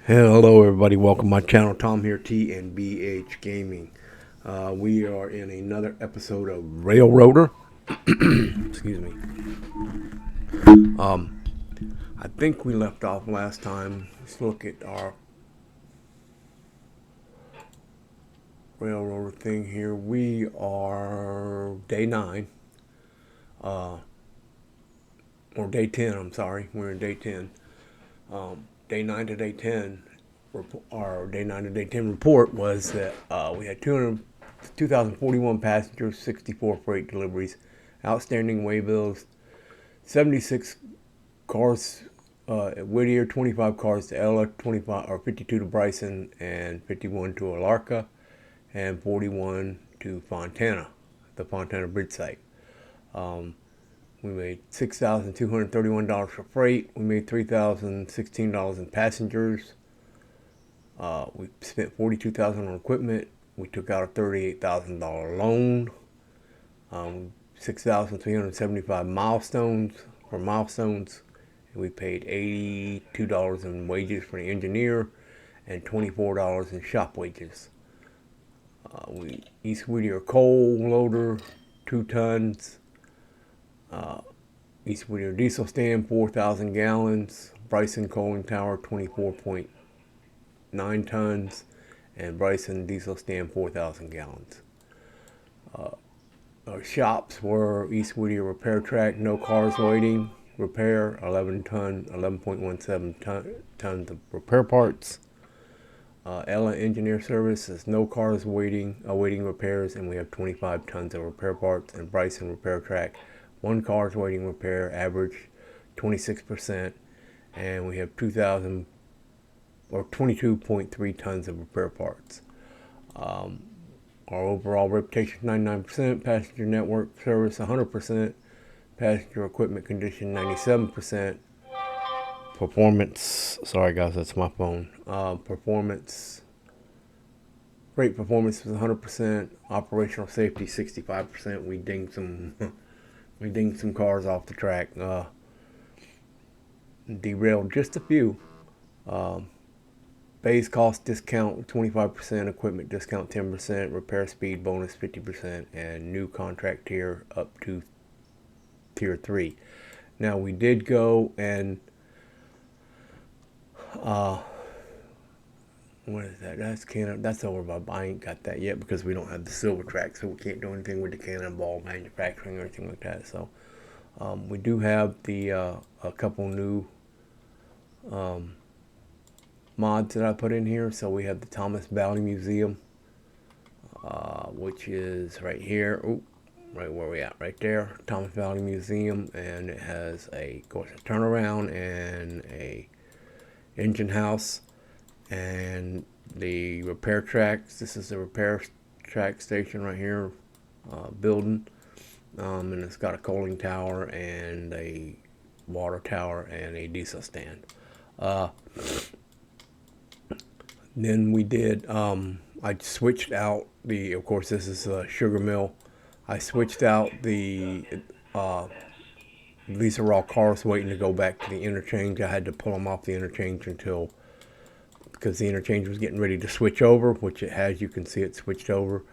Hello everybody, welcome to my channel. Tom here, T&BH Gaming. We are in another episode of Railroader. Excuse me. I think we left off last time. Let's look at our Railroader thing here. We are day 9. Or day 10, I'm sorry. We're in day 10. Day 9 to day 10. Our day 9 to day 10 report was that we had 2,041 passengers, 64 freight deliveries, outstanding way bills, 76 cars at Whittier, 25 cars to Ella, 25 or 52 to Bryson, and 51 to Alarka, and 41 to Fontana, the Fontana Bridge site. We made $6,231 for freight. We made $3,016 in passengers. We spent $42,000 on equipment. We took out a $38,000 loan. 6,375 milestones for milestones. And we paid $82 in wages for the engineer and $24 in shop wages. East Whittier coal loader, 2 tons. East Whittier diesel stand, 4,000 gallons. Bryson coaling tower, 24.9 tons. And Bryson diesel stand, 4,000 gallons. Our shops were East Whittier repair track, no cars waiting, repair, 11.17 tons of repair parts. Ella Engineer Services, no cars awaiting repairs, and we have 25 tons of repair parts. And Bryson repair track, 1 car's waiting repair, average 26%, and we have 2,000 or 22.3 tons of repair parts. Our overall reputation 99%, passenger network service 100%, passenger equipment condition 97%, performance, sorry guys, that's my phone. Freight performance was 100%, operational safety 65%. We dinged some cars off the track, derailed just a few. Base cost discount 25%, equipment discount 10%, repair speed bonus 50%, and new contract tier up to tier 3. Now we did go and what is that? That's That's over by. I ain't got that yet because we don't have the silver track, so we can't do anything with the Cannonball manufacturing or anything like that. So we do have the a couple new mods that I put in here. So we have the Thomas Valley Museum, which is right here. Ooh, right where we at, right there, Thomas Valley Museum, and it has of course, a turnaround and a engine house, and the repair tracks. This is the repair track station right here, building, and it's got a coaling tower and a water tower and a diesel stand. Then we did, I switched out of course this is a sugar mill. I switched out these are all cars waiting to go back to the interchange. I had to pull them off the interchange because the interchange was getting ready to switch over, which it has. You can see it switched over.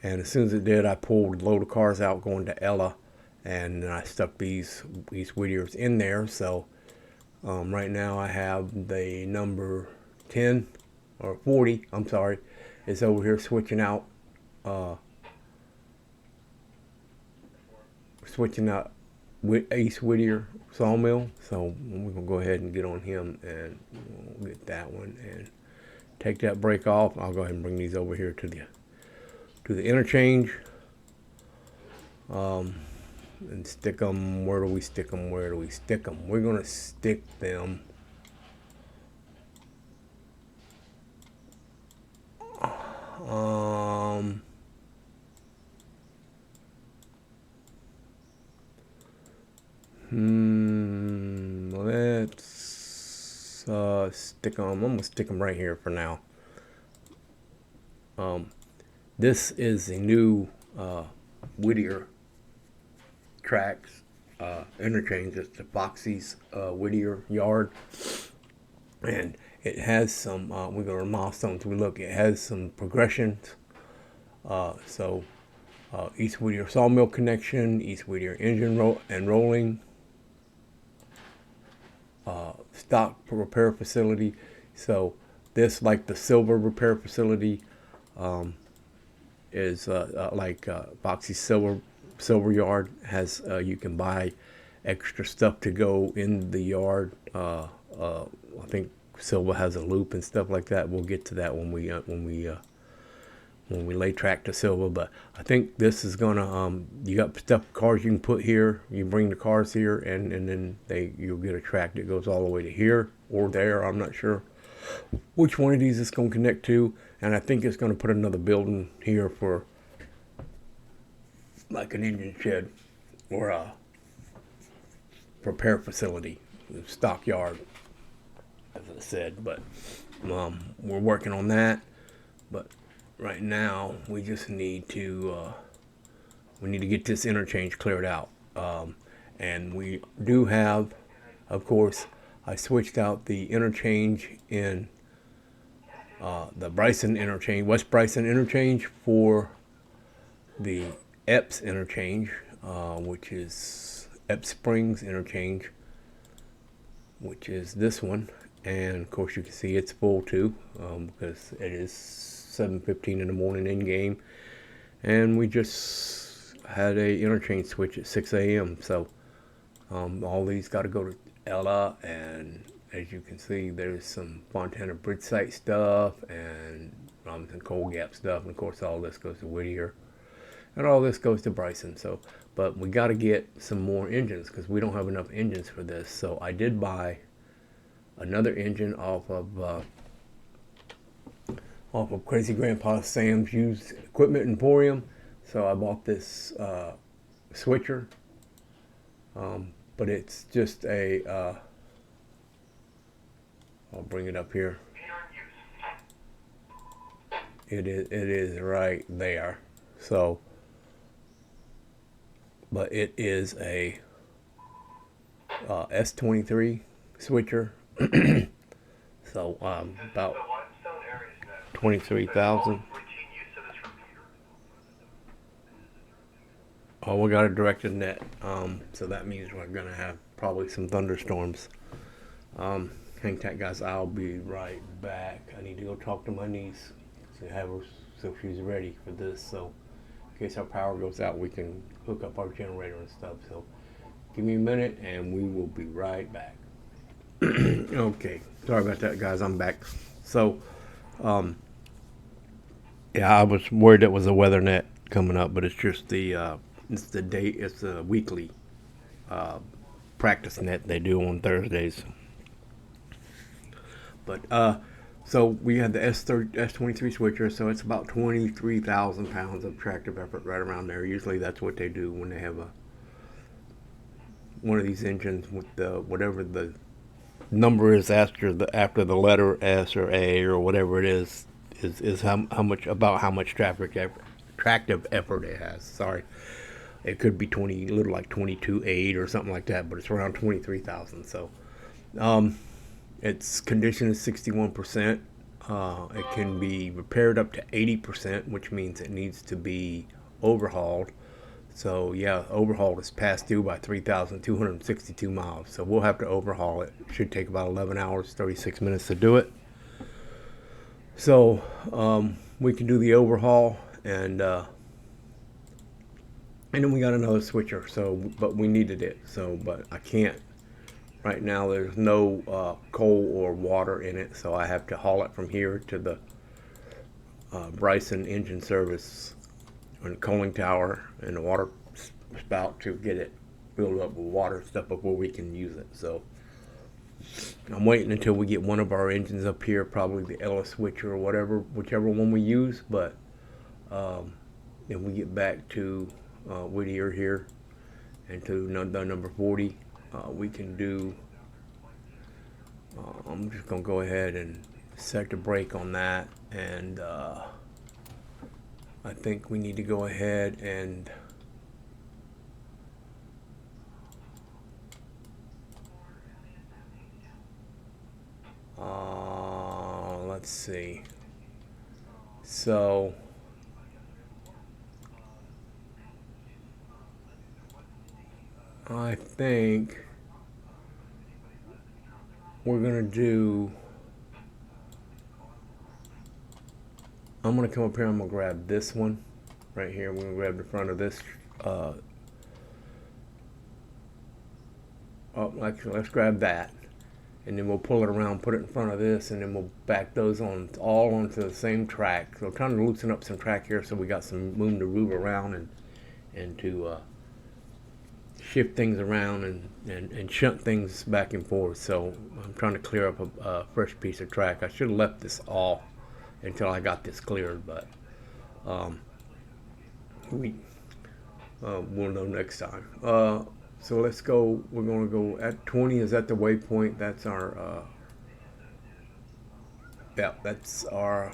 And as soon as it did, I pulled a load of cars out going to Ella, and then I stuck these Whittiers in there. So right now I have the number 10 or 40, I'm sorry, is over here switching out with East Whittier sawmill. So we're gonna go ahead and get on him, and we'll get that one and take that brake off. I'll go ahead and bring these over here to the interchange, and stick them. Where do we stick them? We're gonna stick them let's stick them. I'm gonna stick them right here for now. This is the new Whittier tracks interchange. It's the Foxy's Whittier yard, and it has some, we go to milestones, we look, it has some progressions. So East Whittier sawmill connection, East Whittier engine and rolling, stock repair facility. So this, like the silver repair facility, is like Boxy Silver Yard has, you can buy extra stuff to go in the yard. I think Silver has a loop and stuff like that. We'll get to that when we lay track to Silver. But I think this is gonna, you got stuff, cars you can put here. You bring the cars here, and then you'll get a track that goes all the way to here or there. I'm not sure which one of these it's going to connect to, and I think it's going to put another building here for like an engine shed or a repair facility, stockyard, as I said. But we're working on that. But right now we just need to get this interchange cleared out, and we do have, of course, I switched out the interchange in the Bryson Interchange, West Bryson Interchange, for the Epps Interchange, which is Epps Springs Interchange, which is this one. And of course you can see it's full too, because it is 7:15 in the morning in game, and we just had a interchange switch at 6 a.m. So all these got to go to Ella, and as you can see, there's some Fontana Bridge Site stuff and Robinson Coal Gap stuff, and of course all this goes to Whittier, and all this goes to Bryson. So, but we got to get some more engines because we don't have enough engines for this. So I did buy another engine off of Crazy Grandpa Sam's Used Equipment Emporium. So I bought this switcher, but it's just a I'll bring it up here. It is right there. So, but it is a S23 switcher. So about 23,000. Oh, we got a directed net. So that means we're gonna have probably some thunderstorms. Hang tight, guys. I'll be right back. I need to go talk to my niece to have her, so she's ready for this. So in case our power goes out, we can hook up our generator and stuff. So give me a minute, and we will be right back. Okay, sorry about that, guys. I'm back. So, yeah, I was worried it was a weather net coming up, but it's just it's the weekly practice net they do on Thursdays. But so we had the S23 switcher, so it's about 23,000 pounds of tractive effort, right around there. Usually that's what they do when they have one of these engines with whatever the number is after the letter S or A or whatever it is how much tractive effort it has. Sorry, it could be 20, a little like 22.8 or something like that, but it's around 23,000. So its condition is 61%. It can be repaired up to 80%, which means it needs to be overhauled. So yeah, overhaul is past due by 3,262 miles. So we'll have to overhaul it. It should take about 11 hours, 36 minutes to do it. So we can do the overhaul, and then we got another switcher. So, but we needed it. So, but I can't. Right now, there's no coal or water in it, so I have to haul it from here to the Bryson engine service and cooling tower and the water spout to get it filled up with water and stuff before we can use it. So I'm waiting until we get one of our engines up here, probably the Ella switcher or whichever one we use. But then we get back to Whittier here and to the number 40. We can do, I'm just going to go ahead and set the brake on that, and I think we need to go ahead and let's see. So I think we're gonna do, I'm gonna come up here, I'm gonna grab this one right here. We're gonna grab the front of this. Actually, let's grab that, and then we'll pull it around, put it in front of this, and then we'll back those on all onto the same track. So I'm trying to loosen up some track here so we got some room to move around and to shift things around and shunt things back and forth. So I'm trying to clear up a fresh piece of track. I should have left this off until I got this cleared, but we'll know next time. So let's go. We're going to go at 20 is at the waypoint. That's our yeah, that's our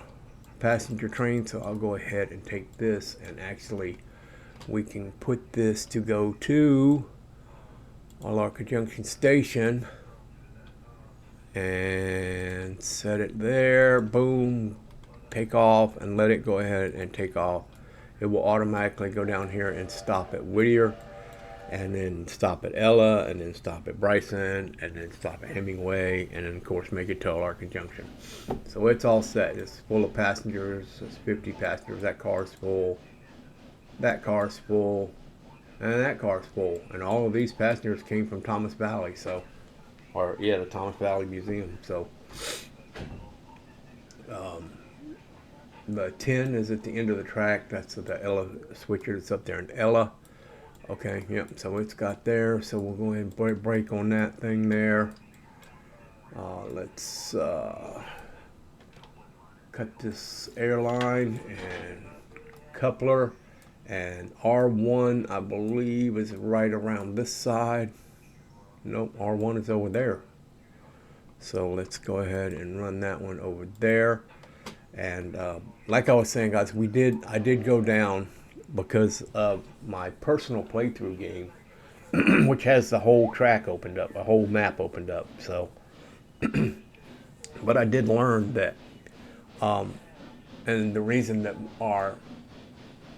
passenger train. So I'll go ahead and take this, and actually we can put this to go to Alarka Junction station and set it there. Boom, take off, and let it go ahead and take off. It will automatically go down here and stop at Whittier, and then stop at Ella, and then stop at Bryson, and then stop at Hemingway, and then of course make it to Alarka Junction. So it's all set. It's full of passengers. It's 50 passengers. That car's full. That car's full. And that car's full. And all of these passengers came from Thomas Valley. So, or yeah, the Thomas Valley Museum. So the 10 is at the end of the track. That's the Ella switcher that's up there in Ella. Okay, yep, so it's got there. So we'll go ahead and break on that thing there. Let's cut this airline and coupler. And R1, I believe, is right around this side. Nope, R1 is over there. So let's go ahead and run that one over there. And like I was saying, guys, I did go down because of my personal playthrough game, which has the whole track opened up, a whole map opened up. So, but I did learn that, and the reason that our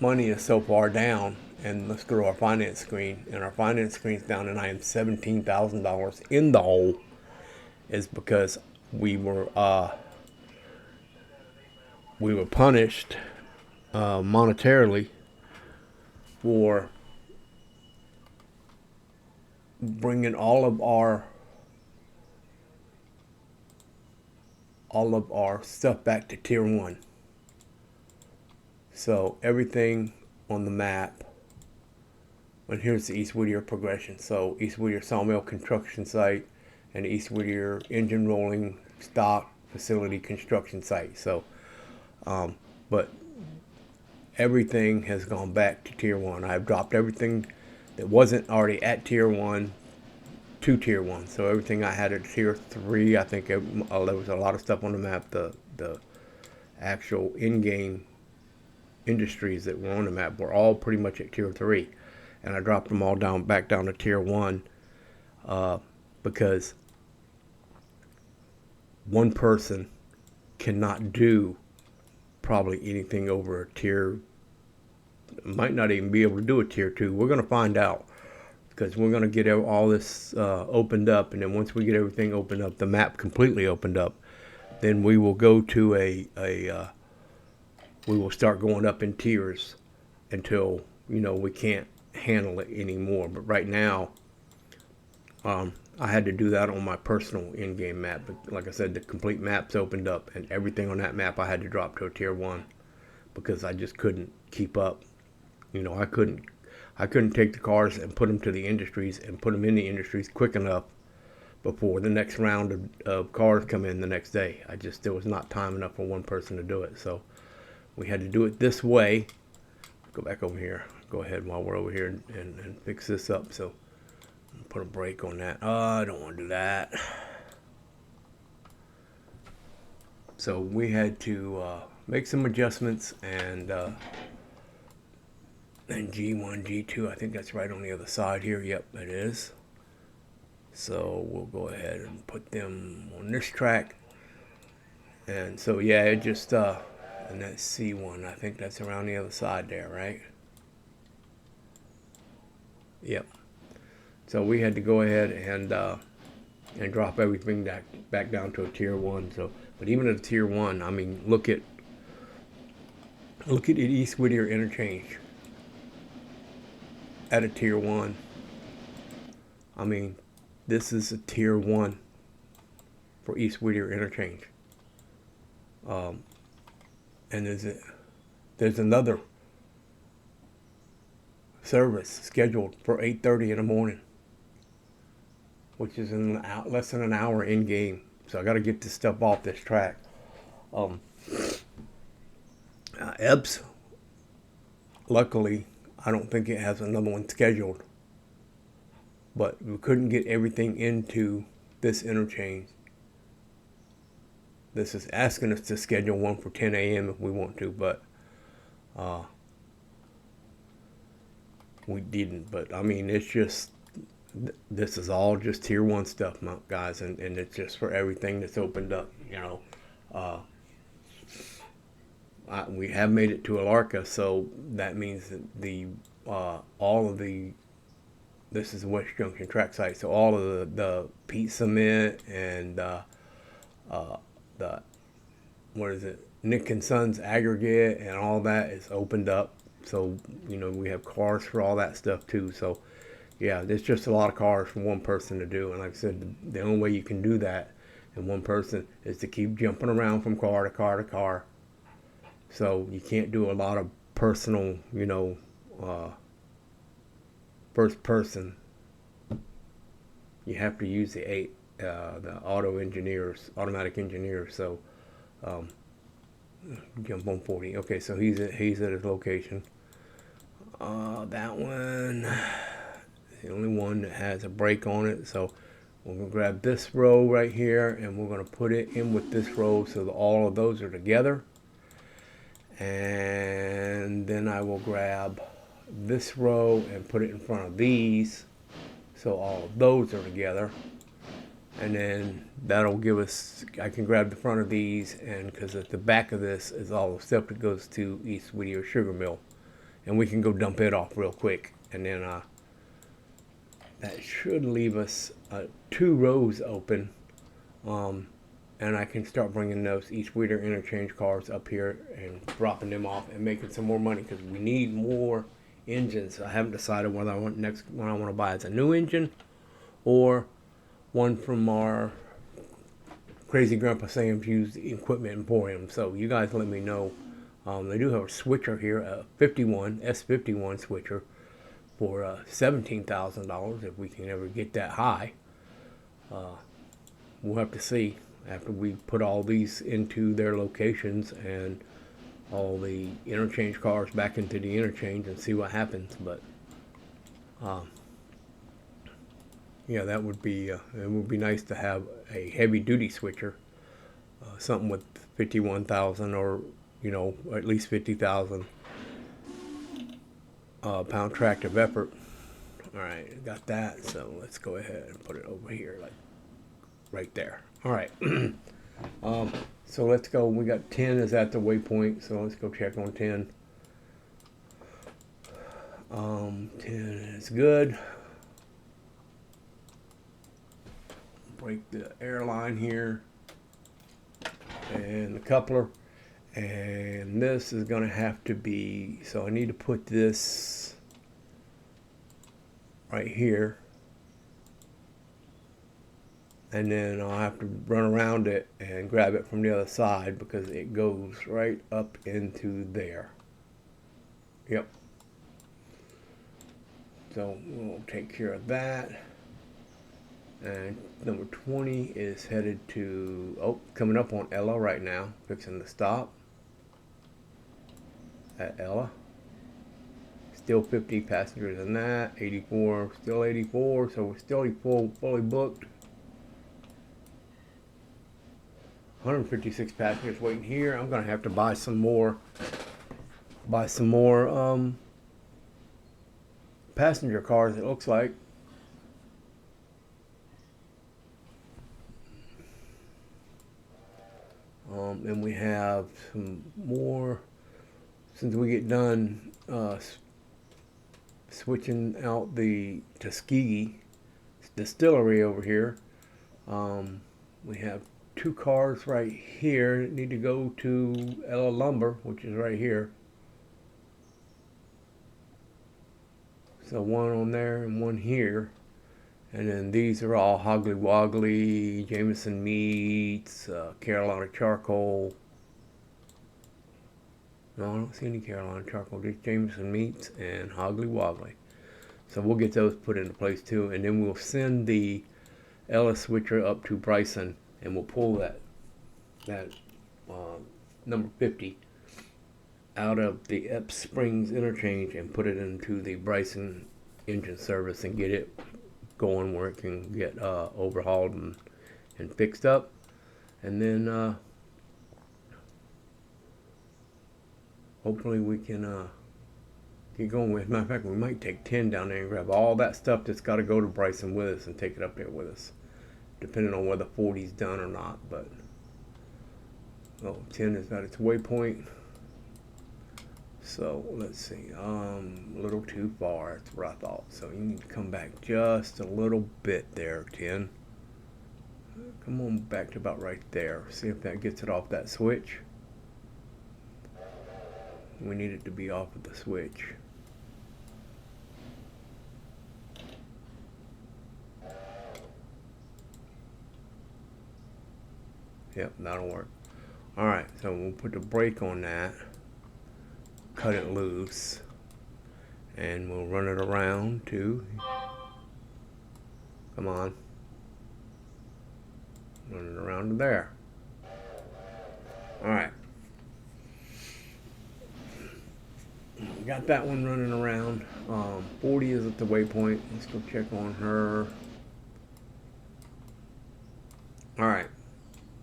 money is so far down, and let's go to our finance screen, and our finance screen's down, and I am $17,000 in the hole, is because we were punished monetarily for bringing all of our stuff back to tier 1. So everything on the map, and here's the East Whittier progression. So East Whittier Sawmill Construction Site and East Whittier Engine Rolling Stock Facility Construction Site. So, but everything has gone back to tier 1. I've dropped everything that wasn't already at tier 1 to tier 1. So everything I had at tier 3, I think there was a lot of stuff on the map. The actual in-game industries that were on the map were all pretty much at tier 3, and I dropped them all back down to tier 1 because one person cannot do probably anything over a tier, might not even be able to do a tier 2. We're going to find out, because we're going to get all this opened up, and then once we get everything opened up, the map completely opened up, then we will go to we will start going up in tiers until, we can't handle it anymore. But right now, I had to do that on my personal in-game map. But like I said, the complete map's opened up, and everything on that map I had to drop to a tier 1 because I just couldn't keep up. I couldn't take the cars and put them to the industries and put them in the industries quick enough before the next round of cars come in the next day. There was not time enough for one person to do it. So we had to do it this way. Go back over here. Go ahead while we're over here and fix this up. So put a brake on that. I don't want to do that. So we had to make some adjustments, and G1, G2, I think that's right on the other side here. Yep, it is. So we'll go ahead and put them on this track. And so yeah, it just and that C1, I think that's around the other side there, right? Yep. So we had to go ahead and drop everything back down to a tier 1. So, but even at a tier 1, I mean, look at the East Whittier Interchange at a tier 1. I mean, this is a tier 1 for East Whittier Interchange. And there's another service scheduled for 8:30 in the morning, which is in less than an hour in game. So I got to get this stuff off this track. Epps, luckily, I don't think it has another one scheduled, but we couldn't get everything into this interchange. This is asking us to schedule one for 10 a.m. if we want to, but we didn't. But I mean, it's just, this is all just tier 1 stuff, guys, and it's just for everything that's opened up, you know. We have made it to Alarka, so that means that all of the, this is the West Junction track site, so all of the peat cement and the what is it, Nick and Sons aggregate and all that is opened up. So, you know, we have cars for all that stuff too. So yeah, there's just a lot of cars for one person to do. And like I said, the only way you can do that in one person is to keep jumping around from car to car to car. So you can't do a lot of personal, you know, first person. You have to use the automatic engineers. So jump on 40. Okay, so he's at his location. That one, the only one that has a brake on it. So we're gonna grab this row right here, and we're gonna put it in with this row so that all of those are together. And then I will grab this row and put it in front of these, so all of those are together. And then that'll give us, I can grab the front of these, and because at the back of this is all the stuff that goes to East Whittier Sugar Mill, and we can go dump it off real quick. And then that should leave us 2 rows open, and I can start bringing those East Whittier Interchange cars up here and dropping them off and making some more money, because we need more engines. I haven't decided whether I want to buy is a new engine or one from our Crazy Grandpa Sam's used equipment emporium. So you guys let me know. They do have a switcher here, a S51 switcher for $17,000 if we can ever get that high. We'll have to see after we put all these into their locations and all the interchange cars back into the interchange and see what happens. But yeah, that would be it would be nice to have a heavy duty switcher, something with 51,000 or, you know, at least 50,000 pound tractive effort. All right, got that. So let's go ahead and put it over here, like right there. All right. So let's go. We got 10 is at the waypoint, so let's go check on 10. 10 is good. Break the airline here and the coupler, and this is going to have to be, so I need to put this right here, and then I'll have to run around it and grab it from the other side because it goes right up into there. Yep. So we'll take care of that. And number 20 is headed to, coming up on Ella right now, fixing to stop at Ella. Still 50 passengers in that, 84, still 84, so we're still fully booked. 156 passengers waiting here. I'm gonna have to buy some more passenger cars, it looks like. And we have some more, since we get done switching out the Tuskegee distillery over here. We have two cars right here that need to go to Ella Lumber, which is right here. So one on there and one here. And then these are all Hoggly Woggly, Jameson Meats, Carolina Charcoal. No, I don't see any Carolina Charcoal, just Jameson Meats and Hoggly Woggly. So we'll get those put into place too. And then we'll send the Ellis switcher up to Bryson, and we'll pull that number 50 out of the Epps Springs Interchange and put it into the Bryson engine service and get it going where it can get overhauled and fixed up. And then hopefully we can get going with. Matter of fact, we might take 10 down there and grab all that stuff that's got to go to Bryson with us and take it up there with us, depending on whether 40's done or not. But 10 is at its waypoint. So let's see, a little too far. That's what I thought. So you need to come back just a little bit there, 10. Come on back to about right there. See if that gets it off that switch. We need it to be off of the switch. Yep, that'll work. Alright, so we'll put the brake on that, cut it loose, and we'll run it around to, come on, run it around to there. Alright, got that one running around. 40 is at the waypoint. Let's go check on her. Alright,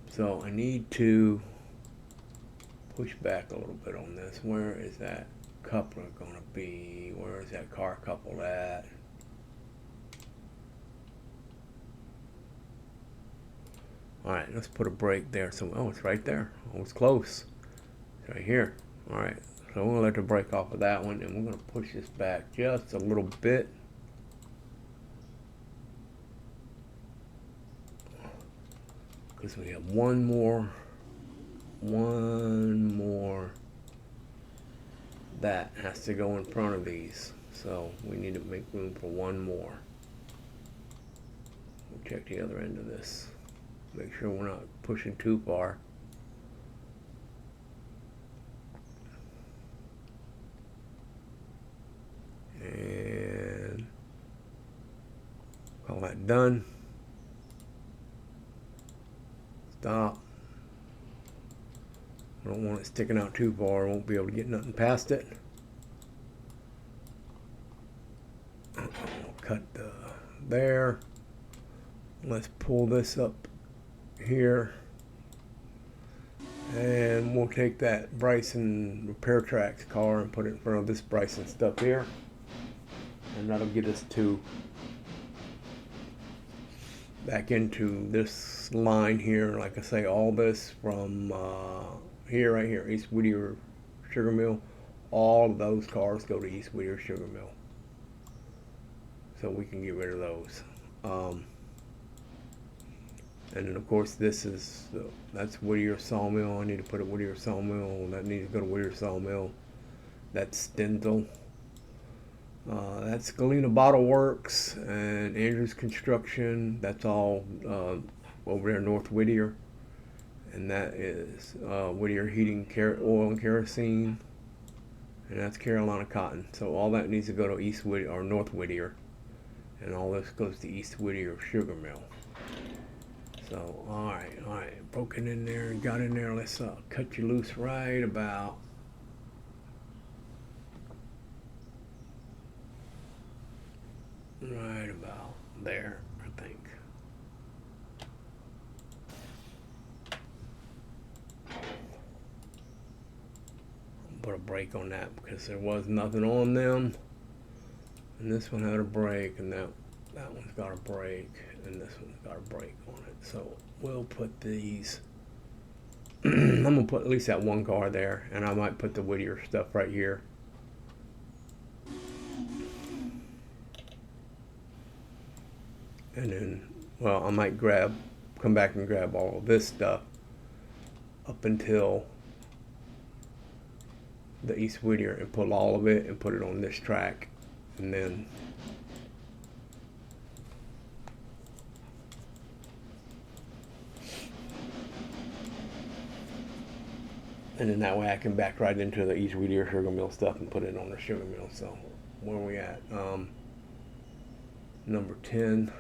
so I need to push back a little bit on this. Where is that coupler gonna be? Where is that car coupled at? Alright, let's put a brake there. So, oh, it's right there. Oh, it's close. It's right here. Alright, so we'll let the brake off of that one, and we're gonna push this back just a little bit. Because we have one more that has to go in front of these, so we need to make room for one more. We'll check the other end of this, make sure we're not pushing too far. And call that done. Stop. I don't want it sticking out too far. I won't be able to get nothing past it. Cut there. Let's pull this up here. And we'll take that Bryson Repair Tracks car and put it in front of this Bryson stuff here. And that'll get us to back into this line here. Like I say, all this from here, right here, East Whittier Sugar Mill. All of those cars go to East Whittier Sugar Mill. So we can get rid of those. And then of course this is, that's Whittier Sawmill. I need to put a Whittier Sawmill. That needs to go to Whittier Sawmill. That's Stenzel. That's Galena Bottle Works and Andrews Construction. That's all over there North Whittier. And that is Whittier Heating, Oil and Kerosene. And that's Carolina Cotton. So all that needs to go to East Whittier or North Whittier. And all this goes to East Whittier Sugar Mill. So, alright, broken in there, got in there. Let's cut you loose right about there, I think. Put a brake on that because there was nothing on them. And this one had a brake, and that one's got a brake, and this one's got a brake on it. So we'll put these I'm gonna put at least that one car there, and I might put the Whittier stuff right here. And then, well, I might come back and grab all of this stuff up until the East Whittier and pull all of it and put it on this track, and then that way I can back right into the East Whittier sugar mill stuff and put it on the sugar mill. So where are we at? Number 10.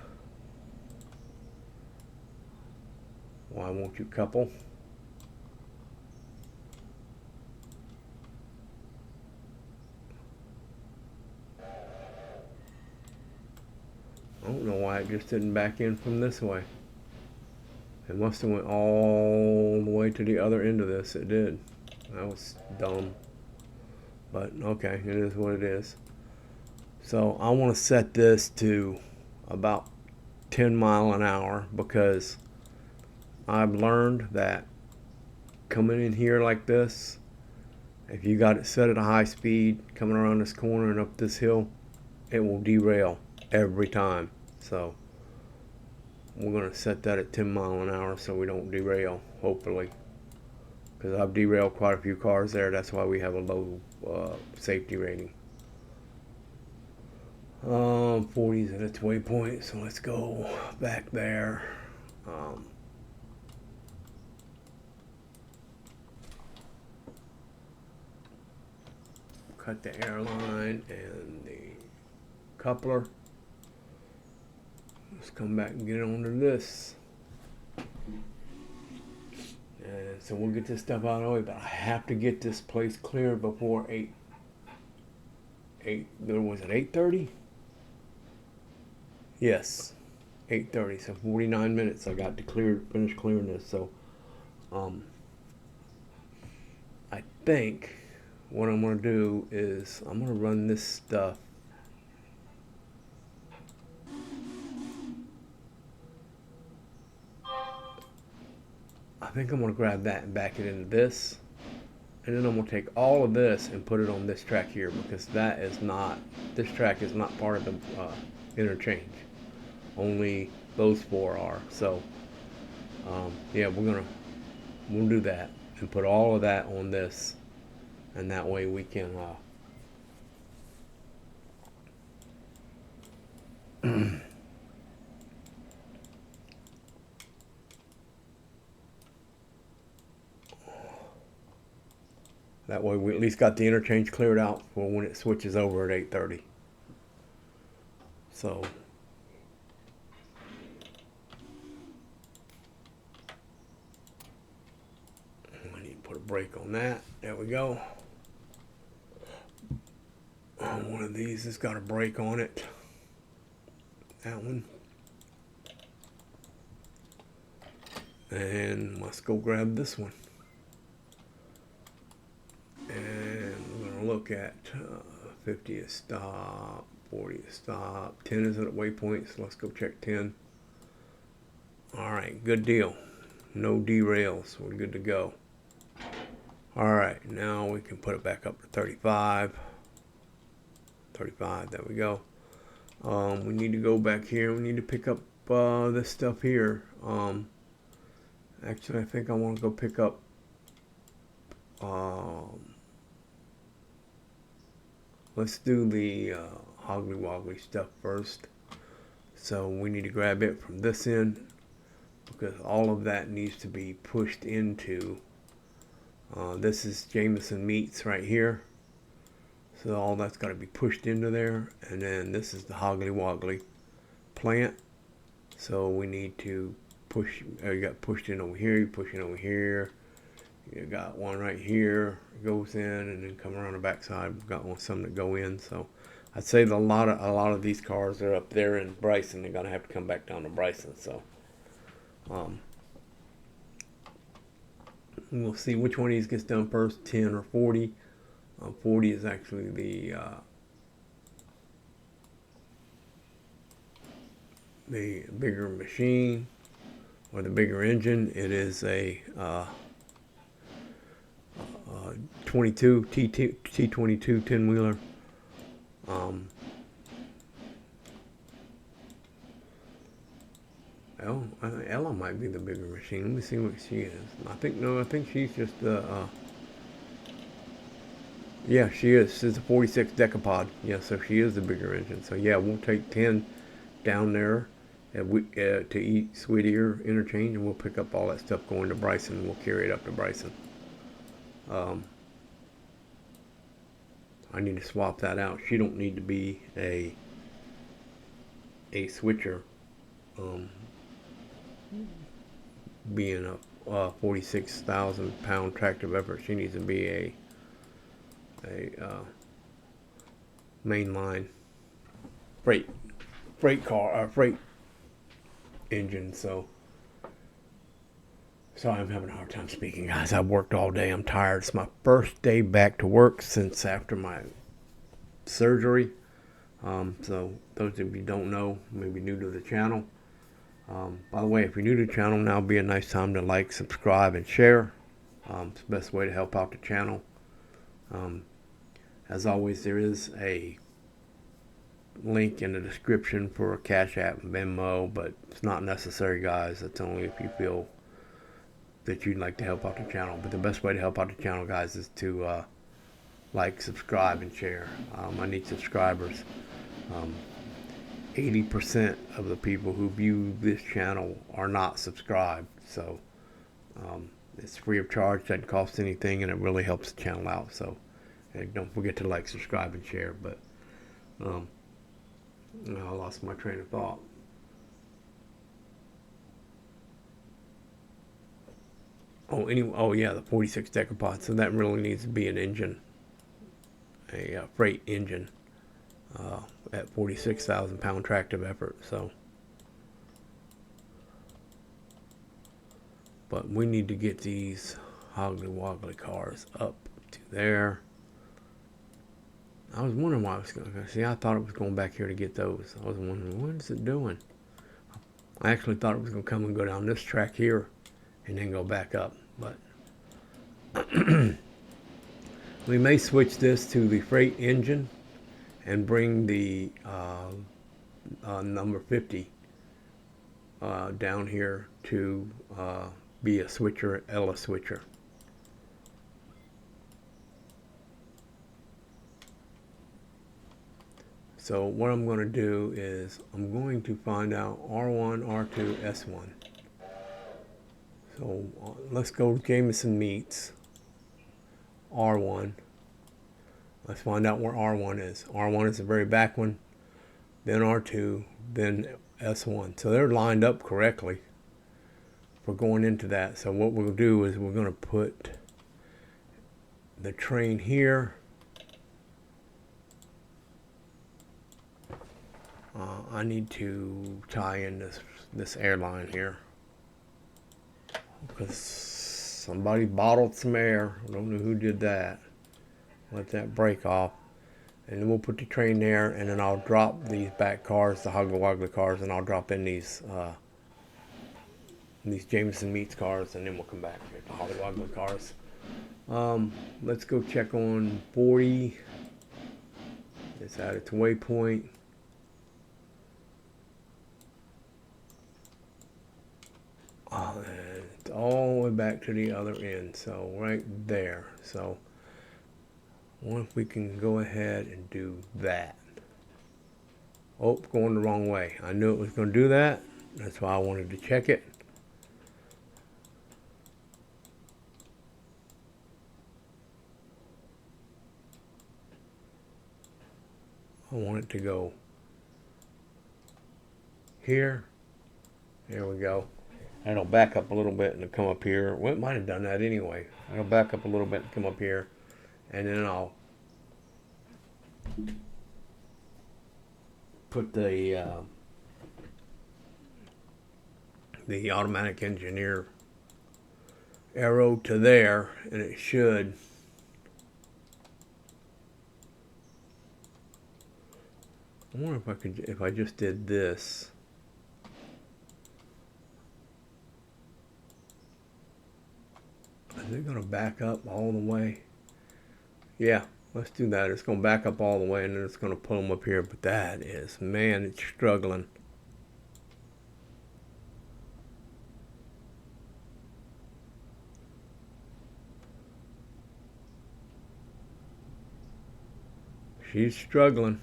Why won't you couple? I don't know why it just didn't back in from this way. It must have went all the way to the other end of this. It did. That was dumb. But okay, it is what it is. So I want to set this to about 10 mile an hour, because I've learned that coming in here like this, if you got it set at a high speed, coming around this corner and up this hill, it will derail every time. So we're going to set that at 10 mile an hour so we don't derail, hopefully. Because I've derailed quite a few cars there. That's why we have a low safety rating. 40's at its waypoint, so let's go back there. Cut the airline and the coupler. Let's come back and get onto this. And so we'll get this stuff out of the way, but I have to get this place clear before 8. Was it 8:30? Yes, 8:30. So 49 minutes I got to finish clearing this. So I think what I'm going to do is I'm going to run this stuff. I think I'm going to grab that and back it into this. And then I'm going to take all of this and put it on this track here, because this track is not part of the interchange. Only those 4 are. So yeah, we'll do that and put all of that on this, and that way we can that way we at least got the interchange cleared out for when it switches over at 8:30. So I need to put a brake on that. There we go. One of these has got a brake on it. That one. And let's go grab this one. And we're going to look at 50 is stop, 40 is stop, 10 is at waypoint, so let's go check 10. Alright, good deal. No derails, we're good to go. Alright, now we can put it back up to 35. 35, there we go. We need to go back here, we need to pick up this stuff here. Actually, I think I want to go pick up let's do the hoggly woggly stuff first. So we need to grab it from this end, because all of that needs to be pushed into this is Jameson Meats right here. So all that's got to be pushed into there, and then this is the hoggly woggly plant. So we need to push, you got pushed in over here, you push in over here. You got one right here, goes in, and then come around the backside. We've got some that go in. So I'd say a lot of these cars are up there in Bryson. They're gonna have to come back down to Bryson. So we'll see which one of these gets done first, 10 or 40. 40 is actually the bigger machine, or the bigger engine. It is a 22 T22 10-wheeler. Ella might be the bigger machine. Let me see what she is. I think she's just the. Yeah, she is. She's a 46 decapod. Yeah, so she is the bigger engine. So yeah, we'll take 10 down there to East Whittier Interchange, and we'll pick up all that stuff going to Bryson. And we'll carry it up to Bryson. I need to swap that out. She don't need to be a switcher. Being a 46,000 pound tractive effort, she needs to be a mainline freight engine. So sorry, I'm having a hard time speaking, guys. I've worked all day. I'm tired. It's my first day back to work since after my surgery. So those of you who don't know, maybe new to the channel. By the way, if you're new to the channel, now would be a nice time to like, subscribe, and share. It's the best way to help out the channel. As always, there is a link in the description for a Cash App and Venmo, but it's not necessary, guys. It's only if you feel that you'd like to help out the channel. But the best way to help out the channel, guys, is to like, subscribe, and share. I need subscribers. 80% of the people who view this channel are not subscribed, so it's free of charge, doesn't cost anything, and it really helps the channel out. So don't forget to like, subscribe, and share. But I lost my train of thought. Oh yeah, the 46 decapod. So that really needs to be an engine, a freight engine. At 46,000 pound tractive effort. So, but we need to get these hoggly woggly cars up to there. I was wondering why I was going to see. I thought it was going back here to get those. I was wondering, what is it doing? I actually thought it was going to come and go down this track here and then go back up, but we may switch this to the freight engine and bring the number 50 down here to be a switcher, Ella switcher. So what I'm going to do is I'm going to find out R1, R2, S1. So let's go Jameson meets R1. Let's find out where R1 is. R1 is the very back one, then R2, then S1. So they're lined up correctly for going into that. So what we'll do is we're going to put the train here. I need to tie in this airline here because somebody bottled some air. I don't know who did that. Let that break off, and then we'll put the train there, and then I'll drop these back cars, the Hoggly Woggly cars, and I'll drop in these Jameson Meats cars, and then we'll come back to the Hoggly Woggly cars. Let's go check on 40. It's at its waypoint. And it's all the way back to the other end, so right there. So what if we can go ahead and do that? Oh, going the wrong way. I knew it was going to do that. That's why I wanted to check it. I want it to go here. There we go. And it'll back up a little bit and it'll come up here. Well, it might have done that anyway. It'll back up a little bit and come up here. And then I'll put the automatic engineer arrow to there, and it should I wonder if I could, if I just did this. Is it going to back up all the way? Yeah, let's do that. It's going to back up all the way and then it's going to pull them up here. But that is, man, it's struggling. She's struggling.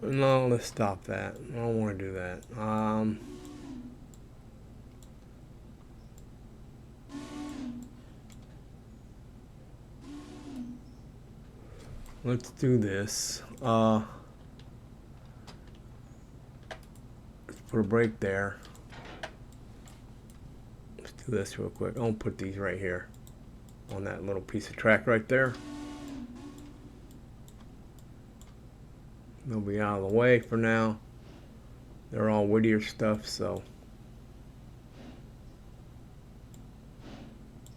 No, let's stop that. I don't want to do that. Let's do this. Let's put a break there. Let's do this real quick. I'll put these right here on that little piece of track right there. They'll be out of the way for now. They're all Whittier stuff, so.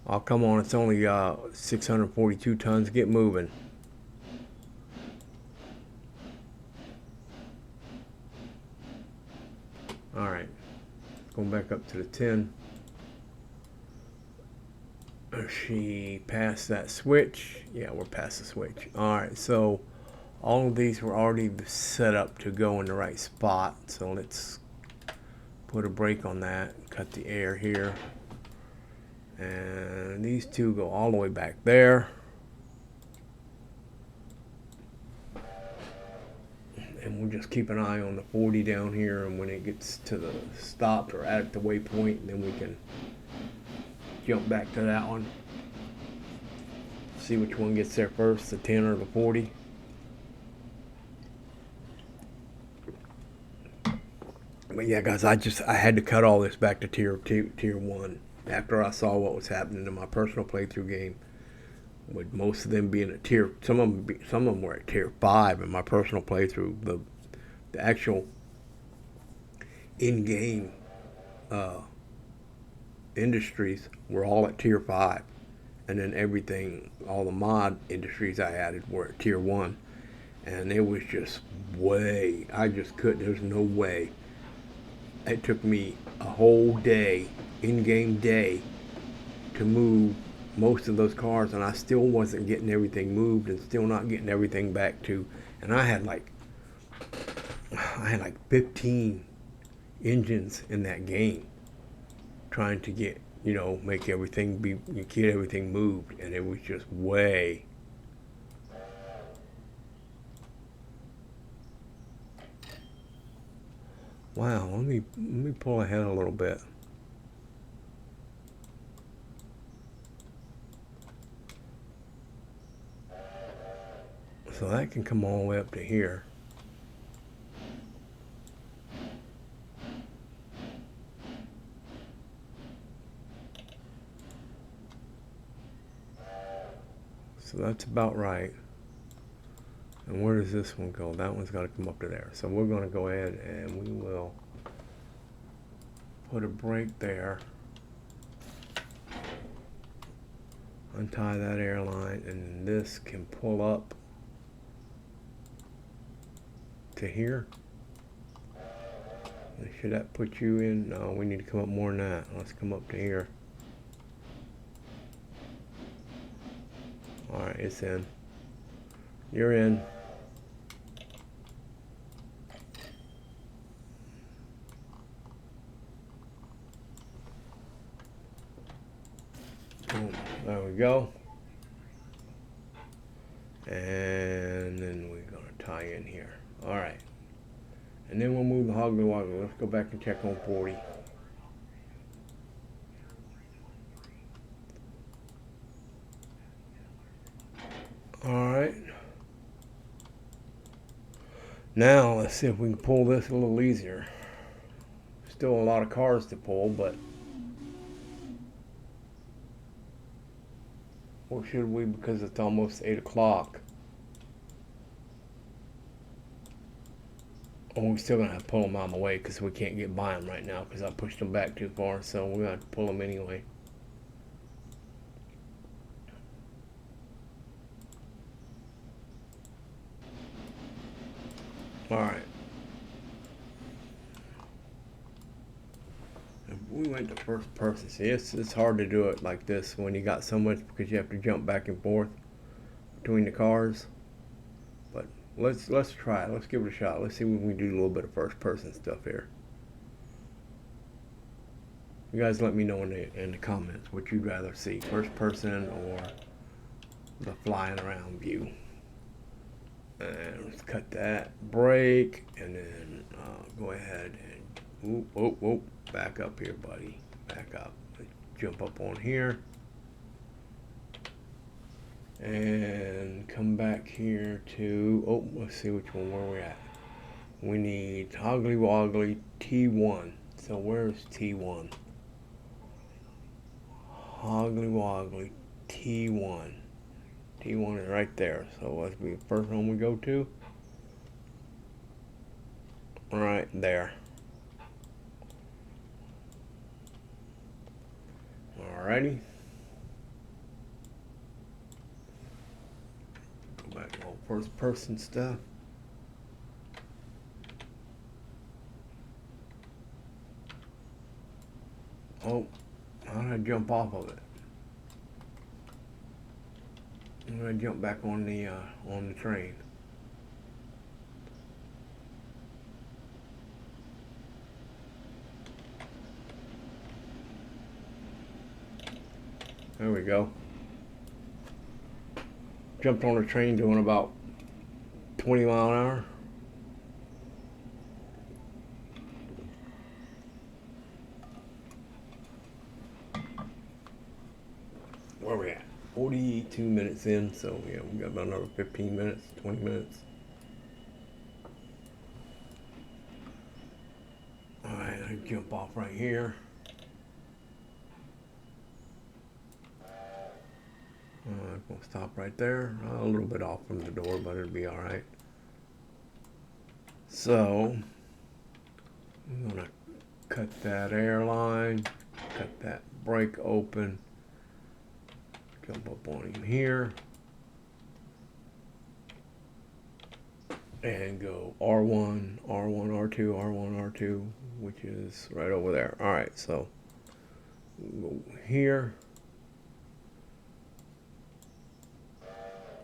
Oh, come on, it's only 642 tons. Get moving. All right, going back up to the 10. She passed that switch. Yeah, we're past the switch. All right, so all of these were already set up to go in the right spot. So let's put a brake on that, cut the air here. And these two go all the way back there. And we'll just keep an eye on the 40 down here, and when it gets to the stop or at the waypoint, then we can jump back to that one. See which one gets there first, the 10 or the 40. But yeah, guys, I had to cut all this back to tier 1 after I saw what was happening in my personal playthrough game. With most of them being at tier, some of them were at tier 5 in my personal playthrough. The actual in-game industries were all at tier 5, and then everything, all the mod industries I added were at tier 1, and it was just way. I just couldn't. There's no way. It took me a whole day, in-game day, to move most of those cars, and I still wasn't getting everything moved, and still not getting everything back to. And I had like 15 engines in that game, trying to get make everything get everything moved, and it was just way. Wow, let me pull ahead a little bit. So that can come all the way up to here. So that's about right. And where does this one go? That one's got to come up to there. So we're going to go ahead and we will put a brake there. Untie that airline, and this can pull up to here. Should that put you in? No, we need to come up more than that. Let's come up to here. All right, it's in. You're in. Boom. There we go. And then we're going to tie in here. All right. And then we'll move the Hoggly Woggly. Let's go back and check on 40. All right. Now let's see if we can pull this a little easier. Still a lot of cars to pull, but or should we, because it's almost 8 o'clock? Oh, we're still gonna have to pull them out of the way because we can't get by them right now because I pushed them back too far. So we're gonna have to pull them anyway. All right. We went to first person. See, it's hard to do it like this when you got so much because you have to jump back and forth between the cars. But let's try it. Let's give it a shot. Let's see if we can do a little bit of first person stuff here. You guys let me know in the comments what you'd rather see, first person or the flying around view. And let's cut that, brake, and then go ahead and whoop, back up here, buddy. Back up. Let's jump up on here. And come back here to, let's see which one, where we're at. We need Hoggly Woggly T1. So where's T1? Hoggly Woggly T1. T1 is right there. So let's be the first one we go to. Right there. Alrighty. Go back to all first person stuff. Oh, how did I jump off of it? I'm gonna jump back on the train. There we go. Jumped on the train doing about 20 miles an hour. Where are we at? 42 minutes in, so yeah, we got about another 15 minutes, 20 minutes. Alright, I jump off right here. I'm gonna stop right there. A little bit off from the door, but it'll be alright. So, I'm gonna cut that airline, cut that brake open, jump up on him here, and go R1, R1, R2, R1, R2, which is right over there. Alright, so we'll go here.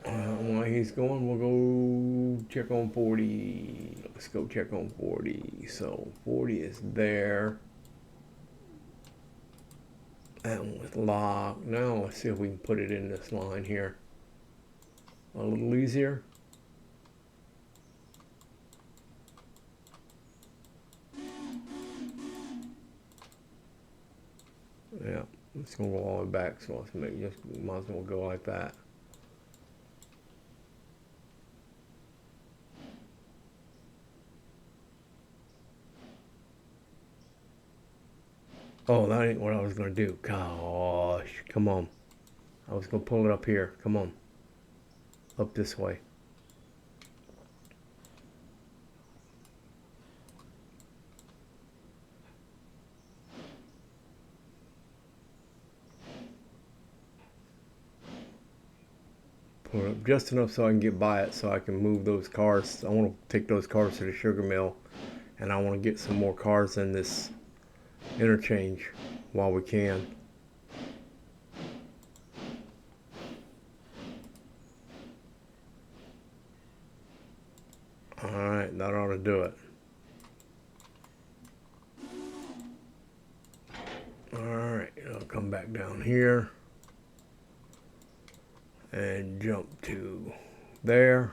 While he's going, we'll go check on 40. Let's go check on 40. So 40 is there. That one was locked. Now let's see if we can put it in this line here a little easier. Yeah, it's gonna go all the way back, so let's make just might as well go like that. Oh, that ain't what I was gonna do. Gosh, come on. I was gonna pull it up here. Come on. Up this way. Pull it up just enough so I can get by it, so I can move those cars. I want to take those cars to the sugar mill, and I want to get some more cars in this interchange while we can. Alright, that ought to do it. Alright, I'll come back down here and jump to there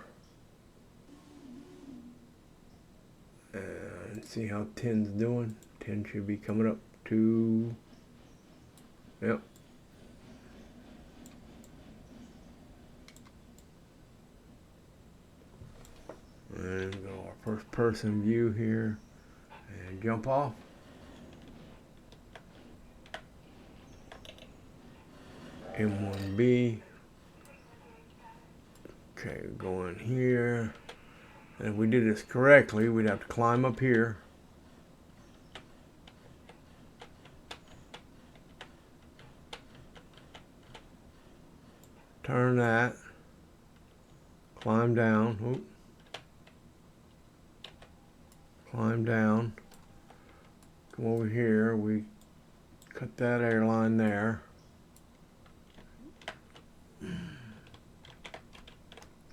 and see how 10's doing. 10 should be coming up to, yep. And go our first person view here and jump off. M1B. Okay, going here. And if we did this correctly, we'd have to climb up here. Turn that. Climb down. Oop. Climb down. Come over here. We cut that airline there.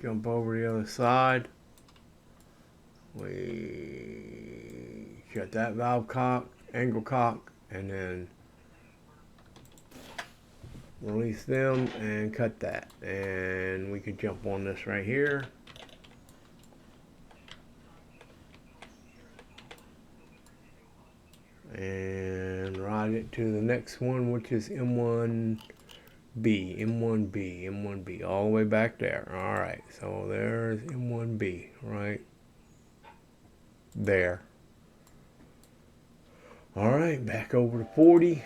Jump over the other side. We shut that valve cock, angle cock, and then release them and cut that. And we could jump on this right here. And ride it to the next one, which is M1B, all the way back there. All right, so there's M1B right there. All right, back over to 40.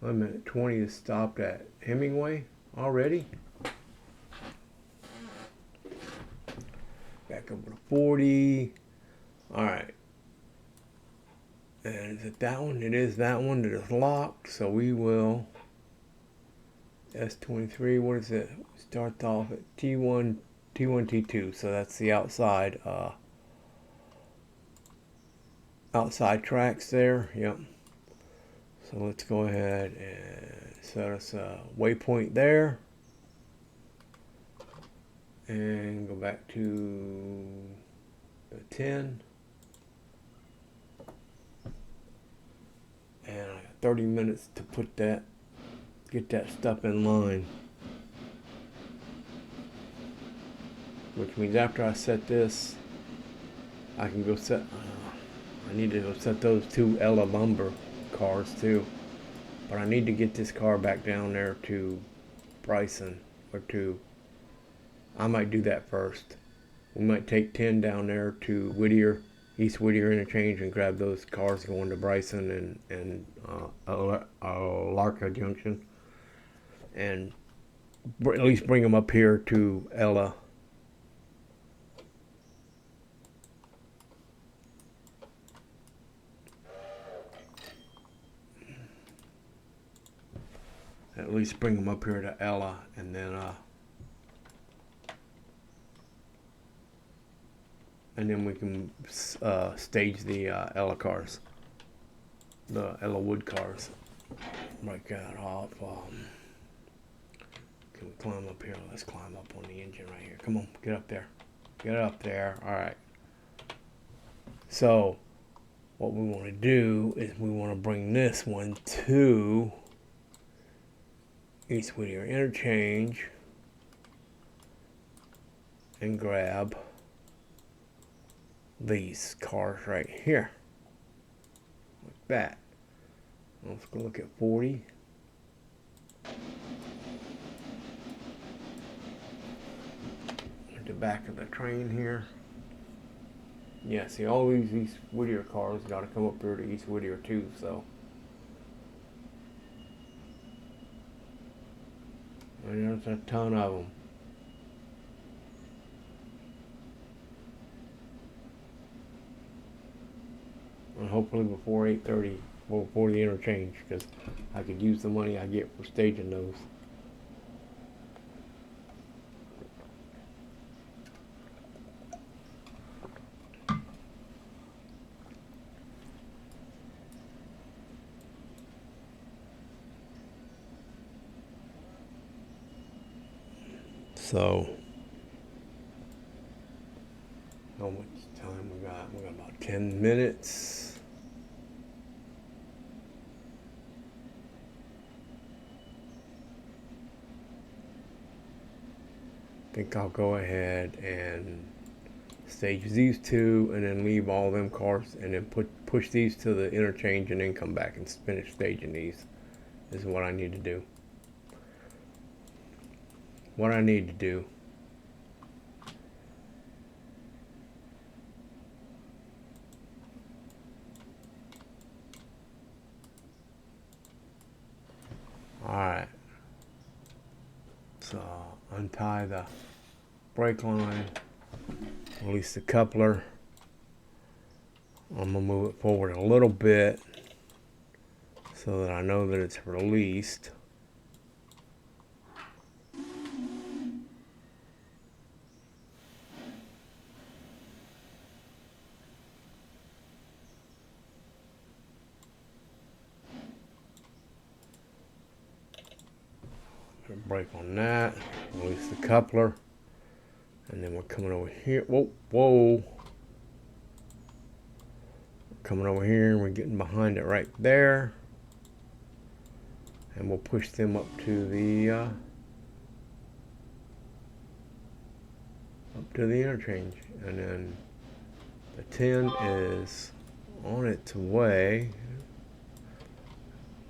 Wait a minute, 20 is stopped at Hemingway already. Back over to 40. All right. And is it that one? It is that one that is locked. So we will S23. What is it? Starts off at T1, T2. So that's the outside outside tracks there. Yep. So let's go ahead and set us a waypoint there. And go back to the 10. And I got 30 minutes to put that, get that stuff in line. Which means after I set this, I can go set, I need to go set those two Ella Lumber cars too. But I need to get this car back down there to Bryson, or to, I might do that first. We might take 10 down there to Whittier, East Whittier Interchange, and grab those cars going to Bryson and Alarka Junction, and at least bring them up here to Ella. At least bring them up here to Ella, and then we can stage the Ella cars, the Ella Wood cars. Break that off. Can we climb up here? Let's climb up on the engine right here. Come on, get up there. Get up there. All right. So what we want to do is we want to bring this one to East Whittier Interchange and grab these cars right here, like that. Let's go look at 40. At the back of the train here. Yeah, see, all these East Whittier cars got to come up here to East Whittier too, so. And there's a ton of them. And hopefully before 8:30, before the interchange, because I could use the money I get for staging those. So, how much time we got? We got about 10 minutes. I think I'll go ahead and stage these two, and then leave all them cars, and then push these to the interchange, and then come back and finish staging these. This is what I need to do. What I need to do. Alright. So untie the brake line. release the coupler. I'm gonna move it forward a little bit so that I know that it's released. Brake on that, release the coupler, and then we're coming over here. Whoa. Coming over here and we're getting behind it right there. And we'll push them up to the interchange. And then the 10 is on its way.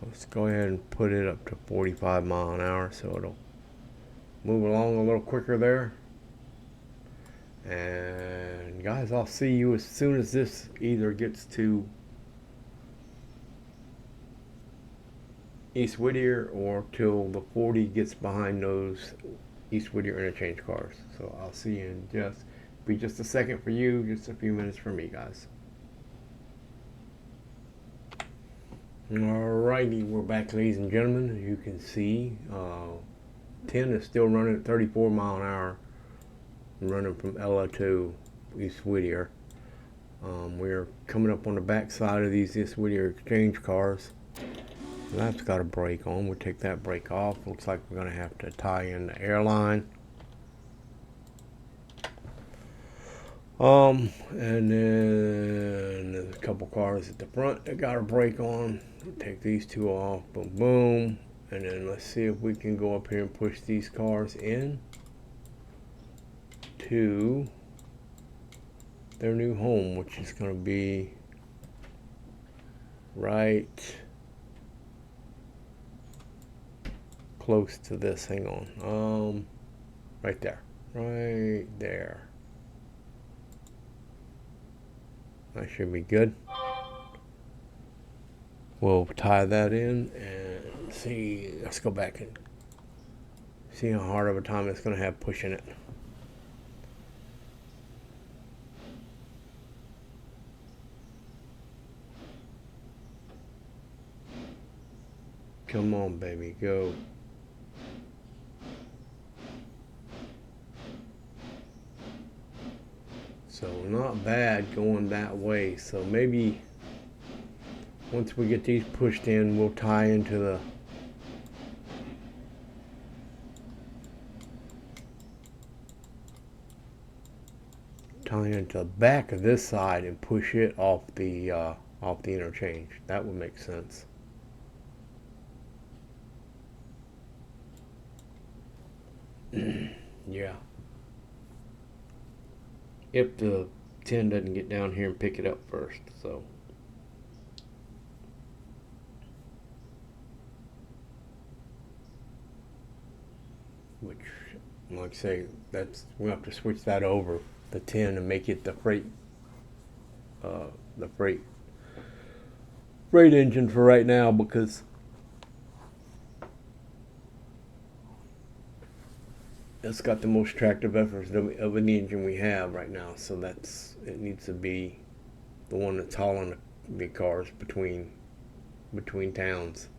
Let's go ahead and put it up to 45 miles an hour so it'll move along a little quicker there. And guys, I'll see you as soon as this either gets to East Whittier or till the 40 gets behind those East Whittier interchange cars. So I'll see you in just a second for you, just a few minutes for me, guys. Alrighty, we're back, ladies and gentlemen. As you can see, 10 is still running at 34 miles an hour, running from Ella to East Whittier. We're coming up on the back side of these East Whittier exchange cars. That's got a brake on. We'll take that brake off. Looks like we're going to have to tie in the airline. And then there's a couple cars at the front that got a brake on. Take these two off, boom, boom. And then let's see if we can go up here and push these cars in to their new home, which is going to be right close to this. Hang on. Right there. Right there. That should be good. We'll tie that in and see. Let's go back and see how hard of a time it's going to have pushing it. Come on, baby, go. So not bad going that way. So maybe once we get these pushed in, we'll tie into the back of this side and push it off the interchange. That would make sense. Yeah. If the 10 doesn't get down here and pick it up first, so. Which, like I say, we'll have to switch that over, the 10, and make it the freight engine for right now, because it's got the most tractive efforts of any engine we have right now. So it needs to be the one that's hauling the cars between towns.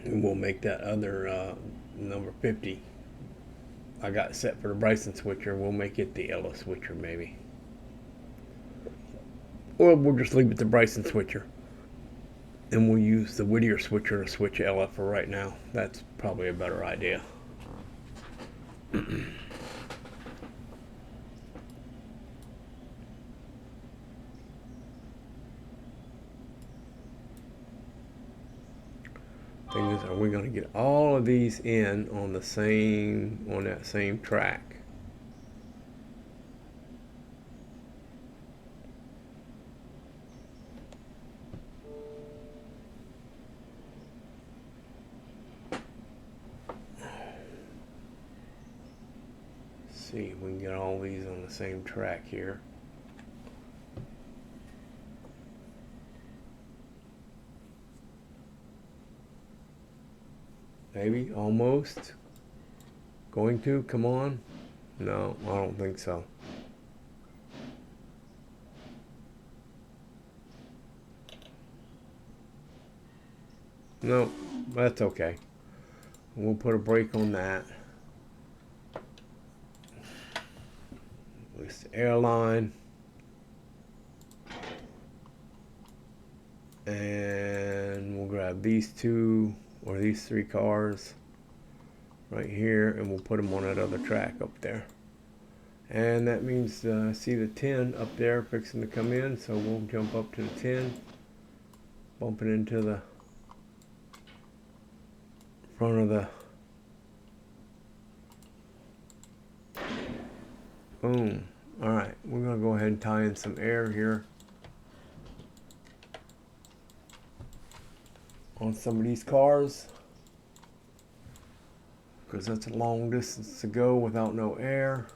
And we'll make that other number 50 I got set for the Bryson switcher. We'll make it the Ella switcher, maybe. Or we'll just leave it the Bryson switcher. And we'll use the Whittier switcher to switch Ella for right now. That's probably a better idea. Thing is, are we going to get all of these in on that same track? See if we can get all these on the same track here. Maybe, almost. Going to? Come on. No, I don't think so. No, that's okay. We'll put a brake on that. It's the airline. And we'll grab these two or these three cars right here, and we'll put them on that other track up there. And that means see the 10 up there fixing to come in, so we'll jump up to the 10, bump it into the front of the boom. All right, we're gonna go ahead and tie in some air here on some of these cars, because that's a long distance to go without no air.